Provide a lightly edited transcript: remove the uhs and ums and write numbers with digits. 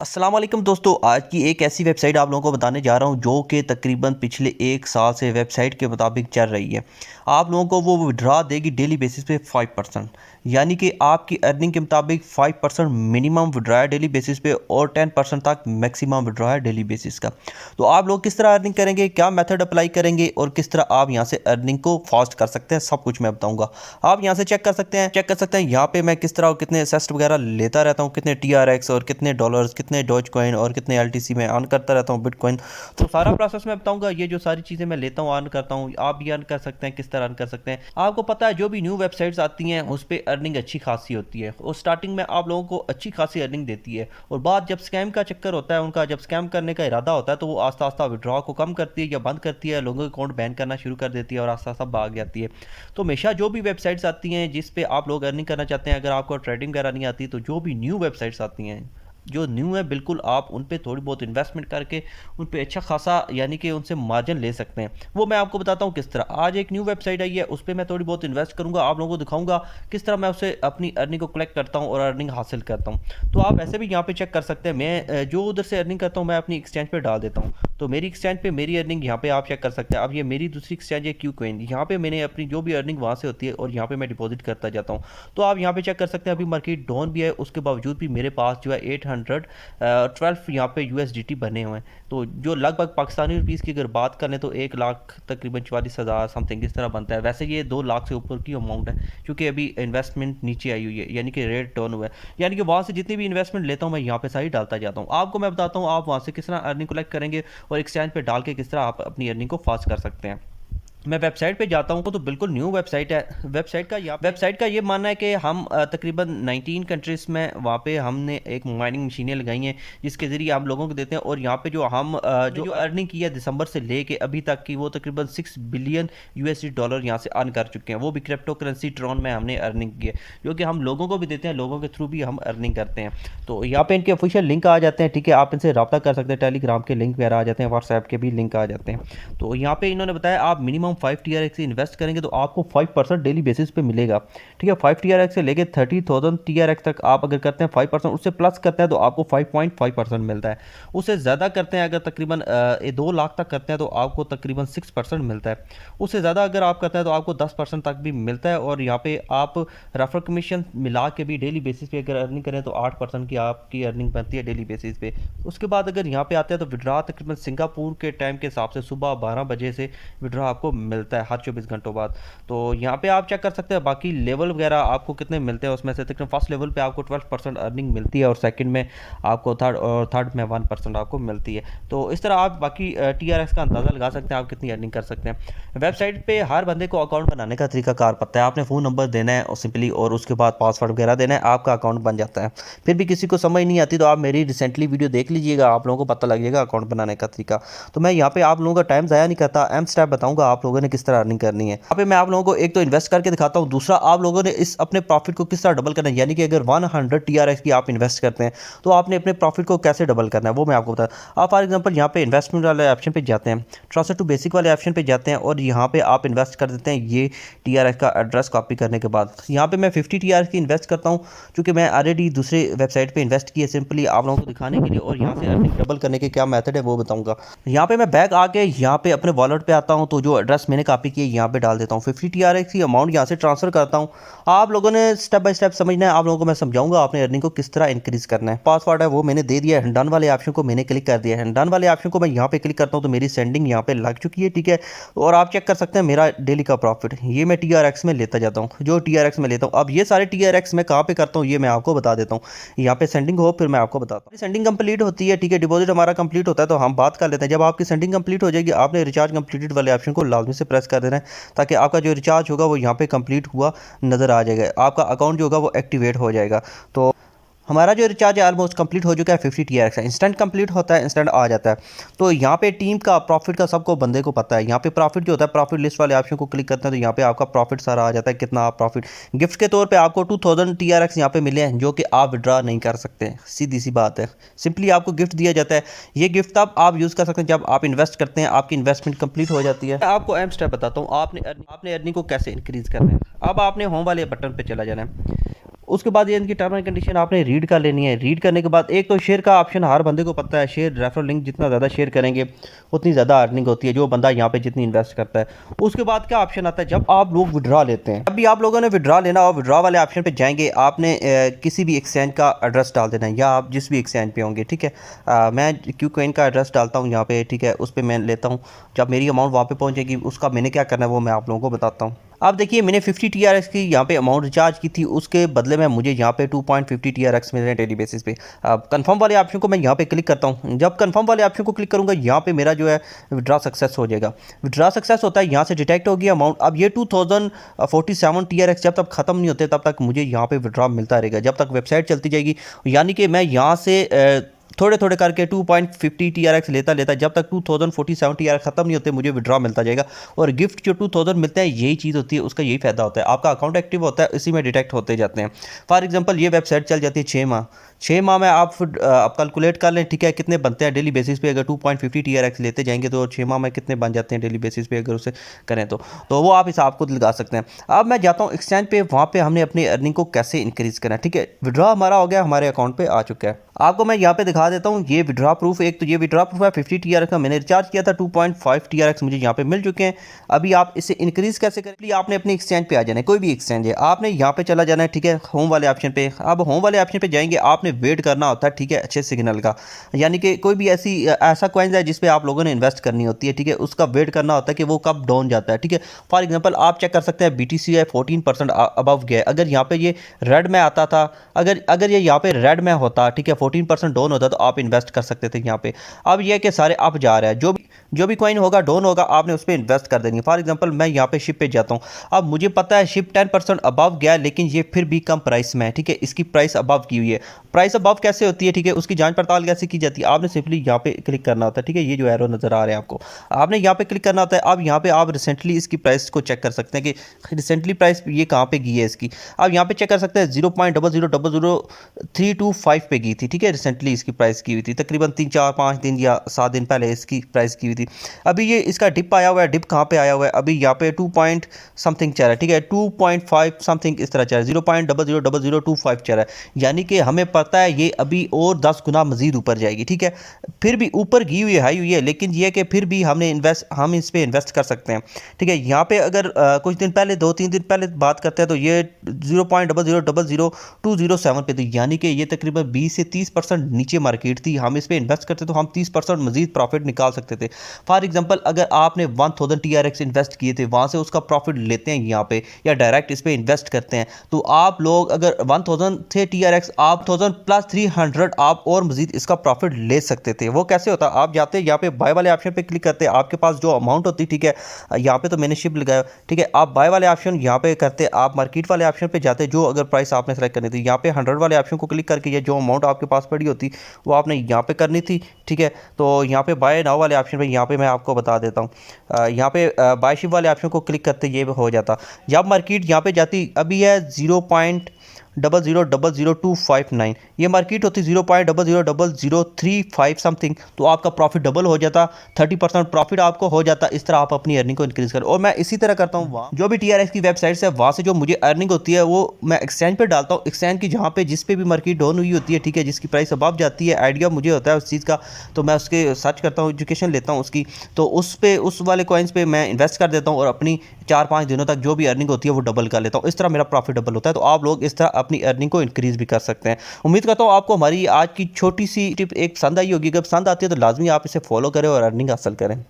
अस्सलाम वालेकुम दोस्तों, आज की एक ऐसी वेबसाइट आप लोगों को बताने जा रहा हूं जो कि तकरीबन पिछले 1 साल से वेबसाइट के मुताबिक चल रही है। आप लोगों को वो विड्रा देगी डेली बेसिस पे 5%, यानी कि आपकी अर्निंग के मुताबिक 5% मिनिमम विड्रा है डेली बेसिस पे और 10% तक मैक्सिमम विड्रा है डेली बेसिस का। तो आप लोग किस तरह अर्निंग करेंगे, क्या मेथड अप्लाई करेंगे और किस तरह आप यहाँ से अर्निंग को फास्ट कर सकते हैं, सब कुछ मैं बताऊँगा। आप यहाँ से चेक कर सकते हैं यहाँ पे मैं किस तरह कितने असेस्ट वगैरह लेता रहता हूँ, कितने TRX और कितने डॉलर्स, कितने डॉज कॉइन और कितने LTC में अर्न करता रहता हूँ, बिटकॉइन। तो सारा प्रोसेस मैं बताऊंगा। ये जो सारी चीज़ें मैं लेता हूँ, अर्न करता हूँ, आप भी अर्न कर सकते हैं। किस तरह अर्न कर सकते हैं आपको पता है, जो भी न्यू वेबसाइट्स आती हैं उस पर अर्निंग अच्छी खासी होती है और स्टार्टिंग में आप लोगों को अच्छी खासी अर्निंग देती है और बाद जब स्कैम का चक्कर होता है, उनका जब स्कैम करने का इरादा होता है तो वो आस्ता आस्ता विड्रॉ को कम करती है या बंद करती है, लोगों के अकाउंट बैन करना शुरू कर देती है और आस्ता आस्ता भाग जाती है। तो हमेशा जो भी वेबसाइट्स आती हैं जिस पे आप लोग अर्निंग करना चाहते हैं, अगर आपको ट्रेडिंग वगैरह नहीं आती, तो जो भी न्यू वेबसाइट्स आती हैं जो न्यू है, बिल्कुल आप उन पे थोड़ी बहुत इन्वेस्टमेंट करके उन पे अच्छा खासा यानी कि उनसे मार्जिन ले सकते हैं। वो मैं आपको बताता हूँ किस तरह। आज एक न्यू वेबसाइट आई है, उस पर मैं थोड़ी बहुत इन्वेस्ट करूँगा, आप लोगों को दिखाऊंगा किस तरह मैं उससे अपनी अर्निंग को कलेक्ट करता हूँ और अर्निंग हासिल करता हूँ। तो आप ऐसे भी यहाँ पे चेक कर सकते हैं। मैं जो उधर से अर्निंग करता हूँ मैं अपनी एक्सचेंज पे डाल देता हूँ, तो मेरी एक्सचेंज पे मेरी अर्निंग यहाँ पे आप चेक कर सकते हैं। अब ये मेरी दूसरी एक्सचेंज है Qcoin, यहाँ पे मैंने अपनी जो भी अर्निंग वहाँ से होती है और यहाँ पे मैं डिपॉजिट करता जाता हूँ। तो आप यहाँ पे चेक कर सकते हैं, अभी मार्केट डाउन भी है, उसके बावजूद भी मेरे पास जो है 812 यहाँ पे USDT बने हुए हैं। तो जो लगभग पाकिस्तानी रुपीज़ की अगर बात करें तो 1 लाख तकरीबन 44,000 समथिंग इस तरह बनता है। वैसे ये 2 लाख से ऊपर की अमाउंट है, क्योंकि अभी इन्वेस्टमेंट नीचे आई हुई है, यानी कि रेट डाउन हुआ है। यानी कि वहाँ से जितनी भी इन्वेस्टमेंट लेता हूँ मैं यहाँ पे सारी डालता जाता हूँ। आपको मैं बताता हूँ आप वहाँ से किस तरह अर्निंग कलेक्ट करेंगे और एक्सचेंज पे डाल के किस तरह आप अपनी अर्निंग को फास्ट कर सकते हैं। मैं वेबसाइट पे जाता हूँ तो बिल्कुल न्यू वेबसाइट है। वेबसाइट का ये मानना है कि हम तकरीबन 19 कंट्रीज़ में वहाँ पे हमने एक माइनिंग मशीनें लगाई हैं जिसके ज़रिए हम लोगों को देते हैं। और यहाँ पे जो हम जो अर्निंग की है दिसंबर से लेके अभी तक की, वो तकरीबन 6 बिलियन USD यहाँ से अर्न कर चुके हैं। वो भी क्रिप्टो करेंसी ट्रॉन में हमने अर्निंग की है, जो कि हम लोगों को भी देते हैं, लोगों के थ्रू भी हम अर्निंग करते हैं। तो यहाँ पे इनके ऑफिशियल लिंक आ जाते हैं, ठीक है, आप इनसे रब्ता कर सकते हैं। टेलीग्राम के लिंक वगैरह आ जाते हैं, व्हाट्सएप के भी लिंक आ जाते हैं। तो यहाँ पे इन्होंने बताया आप मिनिमम 5 TRX से इन्वेस्ट करेंगे तो आपको 5% डेली बेसिस पे मिलेगा, ठीक है। 5 TRX से लेके 30,000 TRX तक आप अगर करते हैं 5%, उससे प्लस करते हैं तो आपको 5.5% मिलता है। उससे ज़्यादा करते हैं अगर तकरीबन 2 लाख तक करते हैं तो आपको तकरीबन 6% मिलता है। उससे ज़्यादा अगर आप करते हैं तो आपको 10% तक भी मिलता है। और यहाँ पे आप रेफर कमीशन मिला के भी डेली बेसिस पे अगर अर्निंग करें तो 8% की आपकी अर्निंग बनती है डेली बेसिस पे। उसके बाद अगर यहाँ पे आते हैं तो विड्रा तकरीबन सिंगापुर के टाइम के हिसाब से सुबह 12 बजे से विड्रा आपको मिलता है हर 24 घंटों बाद। तो यहाँ पे आप चेक कर सकते हैं बाकी लेवल वगैरह आपको कितने मिलते हैं। उसमें से तकरीबन फर्स्ट लेवल पे आपको 12% अर्निंग मिलती है और सेकंड में आपको थर्ड में 1% आपको मिलती है। तो इस तरह आप बाकी TRX का अंदाज़ा लगा सकते हैं आप कितनी अर्निंग कर सकते हैं। वेबसाइट पे हर बंदे को अकाउंट बनाने का तरीकाकार पता है। आपने फ़ोन नंबर देना है और सिंपली, और उसके बाद पासवर्ड वगैरह देना है, आपका अकाउंट बन जाता है। फिर भी किसी को समझ नहीं आती तो आप मेरी रिसेंटली वीडियो देख लीजिएगा, आप लोगों को पता लग जाएगा अकाउंट बनाने का तरीका। तो मैं यहाँ पे आप लोगों का टाइम ज़ाया नहीं करता, एम स्टेप बताऊँगा आप लोगों ने किस तरह अर्निंग करनी है। यहाँ पे मैं आप लोगों को एक तो इन्वेस्ट करके दिखाता हूँ, दूसरा आप लोगों ने इस अपने प्रॉफिट को किस तरह डबल करना है। यानी कि अगर 100 TRX की आप इन्वेस्ट करते हैं तो आपने अपने प्रॉफिट को कैसे डबल करना है वो मैं आपको बताऊँ। आप फॉर एग्जांपल यहाँ पे इन्वेस्टमेंट वाले ऑप्शन पे जाते हैं, ट्रांसफर टू बेसिक वाले ऑप्शन पे जाते हैं और यहाँ पे आप इन्वेस्ट कर देते हैं ये TRX का एड्रेस कॉपी करने के बाद। यहाँ पे मैं 50 TRX की इन्वेस्ट करता हूँ, क्योंकि मैं ऑलरेडी दूसरे वेबसाइट पे इन्वेस्ट की है, सिंपली आप लोगों को दिखाने के लिए। और यहाँ से अर्निंग डबल करने के क्या मेथड है वो बताऊँगा। यहाँ पे मैं बैक आके यहाँ पे अपने वॉलेट पे आता हूँ, तो जो एड्रेस मैंने कॉपी किया यहाँ पे डाल देता हूँ, 50 TRX की अमाउंट यहाँ से ट्रांसफर करता हूँ। आप लोगों ने स्टेप बाय स्टेप समझना है, आप लोगों को मैं समझाऊंगा आपने अर्निंग को किस तरह इंक्रीज करना है। पासवर्ड है वो मैंने दे दिया है, डन वाले ऑप्शन को मैंने क्लिक कर दिया है। डन वाले ऑप्शन को मैं यहाँ पे क्लिक करता हूँ तो मेरी सेंडिंग यहाँ पे लग चुकी है, ठीक है। और आप चेक कर सकते हैं मेरा डेली का प्रॉफिट, ये मैं TRX में लेता जाता हूँ, जो TRX में लेता हूँ। अब ये सारे TRX मैं कहाँ पे करता हूँ ये मैं आपको बता देता हूँ। यहाँ पे सेंडिंग हो फिर मैं आपको बताता हूँ। सेंडिंग कंप्लीट होती है, ठीक है, डिपॉजिट हमारा कंप्लीट होता है तो हम बात कर लेते हैं। जब आपकी सेंडिंग कंप्लीट हो जाएगी आपने रिचार्ज कंप्लीटेड वाले ऑप्शन को लाजमी से प्रेस कर देना है, ताकि आपका जो रिचार्ज होगा वो यहाँ पे कंप्लीट हुआ नज़र आ जाएगा, आपका अकाउंट जो होगा वो एक्टिवेट हो जाएगा। तो हमारा जो रिचार्ज है ऑलमोस्ट कंप्लीट हो चुका है। 50 TRX है, इंस्टेंट कंप्लीट होता है, इंस्टेंट आ जाता है। तो यहाँ पे टीम का प्रॉफिट का सबको बंदे को पता है। यहाँ पे प्रॉफिट जो होता है, प्रॉफिट लिस्ट वाले ऑप्शन को क्लिक करते हैं तो यहाँ पे आपका प्रॉफिट सारा आ जाता है, कितना आप प्रॉफिट। गिफ्ट के तौर पे आपको 2000 TRX यहाँ पे मिले हैं, जो कि आप विड्रा नहीं कर सकते, सीधी सी बात है। सिंपली आपको गिफ्ट दिया जाता है। ये गिफ्ट तब आप यूज़ कर सकते हैं जब आप इन्वेस्ट करते हैं, आपकी इन्वेस्टमेंट कंप्लीट हो जाती है। आपको एम स्टेप बताता हूँ, आपने अर्निंग को कैसे इंक्रीज करना है। अब आपने होम वाले बटन पर चला जाना है उसके बाद ये इनकी टर्म एंड कंडीशन आपने रीड कर लेनी है। रीड करने के बाद एक तो शेयर का ऑप्शन हर बंदे को पता है, शेयर रेफरल लिंक जितना ज़्यादा शेयर करेंगे उतनी ज़्यादा अर्निंग होती है, जो बंदा यहाँ पे जितनी इन्वेस्ट करता है। उसके बाद क्या ऑप्शन आता है, जब आप लोग विड्रा लेते हैं, अभी आप लोगों ने विड्रा लेना और विड्रा वाले ऑप्शन पे जाएंगे, आपने किसी भी एक्सचेंज का एड्रेस डाल देना है, या आप जिस भी एक्सचेंज पे होंगे, ठीक है। मैं क्यूकॉइन का एड्रेस डालता हूँ यहाँ पे, ठीक है, उस पर मैं लेता हूँ। जब मेरी अमाउंट वहाँ पे पहुँचेगी, उसका मैंने क्या करना है वो मैं आप लोगों को बताता हूँ। अब देखिए, मैंने 50 TRX की यहाँ पे अमाउंट रिचार्ज की थी, उसके बदले में मुझे यहाँ पे 2.50 TRX मिल रहे हैं डेली बेसिस पे। अब कंफर्म वाले ऑप्शन को मैं यहाँ पे क्लिक करता हूँ। जब कंफर्म वाले ऑप्शन को क्लिक करूँगा, यहाँ पे मेरा जो है विड्रा सक्सेस हो जाएगा। विड्रा सक्सेस होता है, यहाँ से डिटेक्ट होगी अमाउंट। अब ये 2047 TRX जब तक ख़त्म नहीं होते तब तक मुझे यहाँ पे विड्रा मिलता रहेगा, जब तक वेबसाइट चलती जाएगी। यानी कि मैं यहाँ से थोड़े थोड़े करके 2.50 TRX लेता जब तक 2047 TRX ख़त्म नहीं होते, मुझे विड्रा मिलता जाएगा। और गिफ्ट जो 2000 मिलता है, यही चीज़ होती है, उसका यही फ़ायदा होता है। आपका अकाउंट एक्टिव होता है, इसी में डिटेक्ट होते जाते हैं। फॉर एग्जांपल, ये वेबसाइट चल जाती है 6 माह में। आप कैलकुलेट कर लें, ठीक है, कितने बनते हैं डेली बेसिस पे। अगर 2.50 TRX लेते जाएंगे तो 6 माह में कितने बन जाते हैं डेली बेसिस पे, अगर उसे करें तो वो आप हिसाब खुद लगा सकते हैं। अब मैं जाता हूँ एक्सचेंज पे, वहाँ पे हमने अपनी अर्निंग को कैसे इंक्रीज़ करना है, ठीक है। विड्रा हमारा हो गया, हमारे अकाउंट पे आ चुका है। आपको मैं यहाँ पे दिखा देता हूँ ये विड्रा प्रूफ। एक तो ये विड्रा प्रूफ है 50 TRX का, मैंने रिचार्ज किया था, 2.5 TRX मुझे यहाँ पे मिल चुके हैं। अभी आप इसे इंक्रीज़ कैसे करें, आपने अपने एक्सचेंज पे आ जाना है, कोई भी एक्सचेंज है, आपने यहाँ पे चला जाना है, ठीक है, होम वाले ऑप्शन पे। अब होम वाले ऑप्शन पे जाएंगे, आपने वेट करना होता है, ठीक है, अच्छे सिग्नल का। यानी कि कोई भी ऐसा कॉइन्स है जिसपे आप लोगों ने इन्वेस्ट करनी होती है, ठीक है, उसका वेट करना होता है कि वो कब डाउन जाता है, ठीक है। फॉर एग्जाम्पल, आप चेक कर सकते हैं BTC 14% अबव गया। अगर यहाँ पे ये रेड में आता था, अगर ये यहाँ पे रेड में होता, ठीक है, 14% डाउन होता, तो आप इन्वेस्ट कर सकते थे यहाँ पे। अब ये कि सारे अप जा रहा है, जो भी कॉइन होगा डाउन होगा, आपने उस पर इन्वेस्ट कर देनी है। फॉर एग्जांपल, मैं यहाँ पे शिप पे जाता हूँ। अब मुझे पता है शिप 10% अबव गया, लेकिन ये फिर भी कम प्राइस में है, ठीक है, इसकी प्राइस अबव की हुई है। प्राइस अबव कैसे होती है, ठीक है, उसकी जांच पड़ताल कैसे की जाती है, आपने सिंपली यहाँ पे क्लिक करना होता है, ठीक है। ये जो एरो नज़र आ रहे हैं आपको, आपने यहाँ पे क्लिक करना होता है। अब यहाँ पे आप रिसेंटली इसकी प्राइस को चेक कर सकते हैं कि रिसेंटली प्राइस ये कहाँ पे गई है इसकी। अब यहाँ पे चेक कर सकते हैं 0.0000325 पे गई थी, ठीक है, रिसेंटली इसकी प्राइस की हुई थी, तकरीबन 3-4-5 दिन या 7 दिन पहले इसकी प्राइस की हुई थी। अभी ये इसका डिप आया हुआ है। डिप कहाँ पे आया हुआ है, अभी यहाँ पे 2 पॉइंट समथिंग चल रहा है, ठीक है, 2.5 समथिंग इस तरह चल रहा है, 0.000025 चल रहा है। यानी कि हमें पता है ये अभी और 10 गुना मजीद ऊपर जाएगी, ठीक है। फिर भी ऊपर गई हुई है, हाई हुई है, लेकिन ये कि फिर भी हम इस पे इन्वेस्ट कर सकते हैं, ठीक है। यहाँ पे अगर कुछ दिन पहले 2-3 दिन पहले बात करते हैं तो ये 0.000207 पे थी। यानी कि ये तकरीबन 20 से 30% नीचे मार्केट थी। हम इस पे इन्वेस्ट करते तो हम 30% मजीद प्रॉफिट निकाल सकते थे। फॉर एग्जांपल, अगर आपने 1000 TRX इन्वेस्ट किए थे, वहाँ से उसका प्रॉफिट लेते हैं यहाँ पे, या डायरेक्ट इस पे इन्वेस्ट करते हैं, तो आप लोग अगर 1000 थे TRX, आप 1000 प्लस 300 आप और मजीद इसका प्रॉफिट ले सकते थे। वो कैसे होता, आप जाते यहाँ पे बाय वाले ऑप्शन पे क्लिक करते, आपके पास जो अमाउंट होती, ठीक है, यहाँ पे तो मैंने शिप लगाया, ठीक है, आप बाय वाले ऑप्शन यहाँ पे करते, आप मार्केट वाले ऑप्शन पे जाते, जो अगर प्राइस आपने सेलेक्ट करनी थी, यहाँ पे 100 वाले ऑप्शन को क्लिक करके ये जो अमाउंट आपके पास पड़ी होती वो आपने यहाँ पे करनी थी, ठीक है। तो यहाँ पे बाय नाउ वाले ऑप्शन पे, यहाँ पे मैं आपको बता देता हूँ, यहाँ पे बाय शिप वाले ऑप्शन को क्लिक करते ये हो जाता। जब मार्केट यहाँ पे जाती, अभी है 0.000259, ये मार्केट होती 0.000035 समथिंग, तो आपका प्रॉफिट डबल हो जाता, 30% प्रॉफिट आपको हो जाता। इस तरह आप अपनी अर्निंग को इंक्रीज करें। और मैं इसी तरह करता हूँ, वहाँ जो भी TRX की वेबसाइट्स है, वहाँ से जो मुझे अर्निंग होती है वो मैं एक्सचेंज पे डालता हूँ। एक्सचेंज की जहाँ पे जिस पे भी मार्केट डाउन हुई होती है, ठीक है, जिसकी प्राइस अबव जाती है, आइडिया मुझे होता है उस चीज़ का, तो मैं उसके सर्च करता हूँ, एजुकेशन लेता हूँ उसकी, तो उस वाले कॉइन्स पे मैं इन्वेस्ट कर देता हूँ और अपनी 4-5 दिनों तक जो भी अर्निंग होती है वो डबल कर लेता हूँ। इस तरह मेरा प्रॉफिट डबल होता है। तो आप लोग इस तरह अपनी अर्निंग को इंक्रीज भी कर सकते हैं। उम्मीद करता हूँ आपको हमारी आज की छोटी सी टिप एक पसंद आई होगी। अगर पसंद आती है तो लाजमी आप इसे फॉलो करें और अर्निंग हासिल करें।